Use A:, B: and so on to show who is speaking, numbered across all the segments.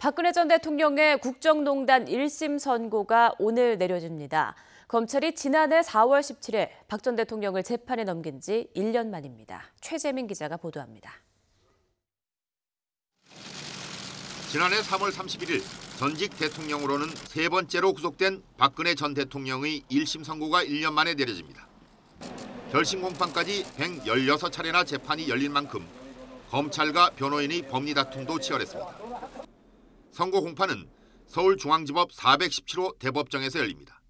A: 박근혜 전 대통령의 국정농단 1심 선고가 오늘 내려집니다. 검찰이 지난해 4월 17일 박 전 대통령을 재판에 넘긴 지 1년 만입니다. 최재민 기자가 보도합니다.
B: 지난해 3월 31일 전직 대통령으로는 세 번째로 구속된 박근혜 전 대통령의 1심 선고가 1년 만에 내려집니다. 결심 공판까지 116차례나 재판이 열린 만큼 검찰과 변호인의 법리 다툼도 치열했습니다. 선고 공판은 서울중앙지법 417호 대법정에서 열립니다.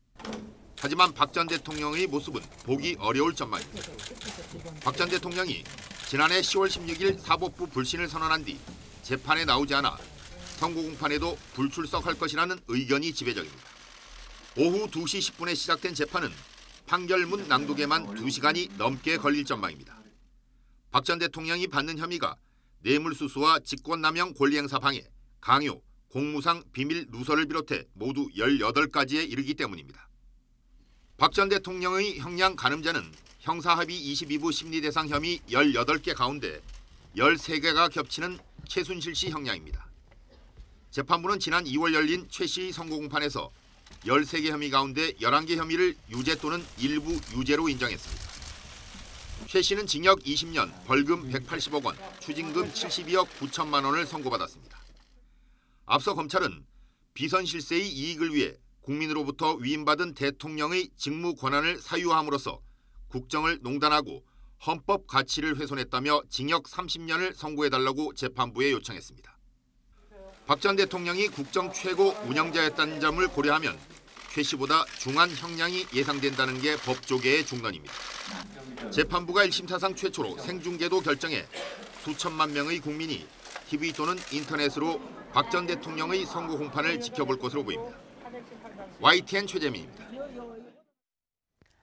B: 하지만 박 전 대통령의 모습은 보기 어려울 전망입니다. 박 전 대통령이 지난해 10월 16일 사법부 불신을 선언한 뒤 재판에 나오지 않아 선고 공판에도 불출석할 것이라는 의견이 지배적입니다. 오후 2시 10분에 시작된 재판은 판결문 낭독에만 2시간이 넘게 걸릴 전망입니다. 박 전 대통령이 받는 혐의가 뇌물수수와 직권남용 권리행사 방해, 강요, 공무상 비밀 누설을 비롯해 모두 18가지에 이르기 때문입니다. 박 전 대통령의 형량 가늠자는 형사합의 22부 심리대상 혐의 18개 가운데 13개가 겹치는 최순실 씨 형량입니다. 재판부는 지난 2월 열린 최 씨의 선고 공판에서 13개 혐의 가운데 11개 혐의를 유죄 또는 일부 유죄로 인정했습니다. 최 씨는 징역 20년, 벌금 180억 원, 추징금 72억 9천만 원을 선고받았습니다. 앞서 검찰은 비선 실세의 이익을 위해 국민으로부터 위임받은 대통령의 직무 권한을 사유함으로써 국정을 농단하고 헌법 가치를 훼손했다며 징역 30년을 선고해달라고 재판부에 요청했습니다. 박 전 대통령이 국정 최고 운영자였다는 점을 고려하면 최 씨보다 중한 형량이 예상된다는 게 법조계의 중론입니다. 재판부가 1심 사상 최초로 생중계도 결정해 수천만 명의 국민이 TV 또는 인터넷으로 박 전 대통령의 선고 공판을 지켜볼 것으로 보입니다. YTN 최재민입니다.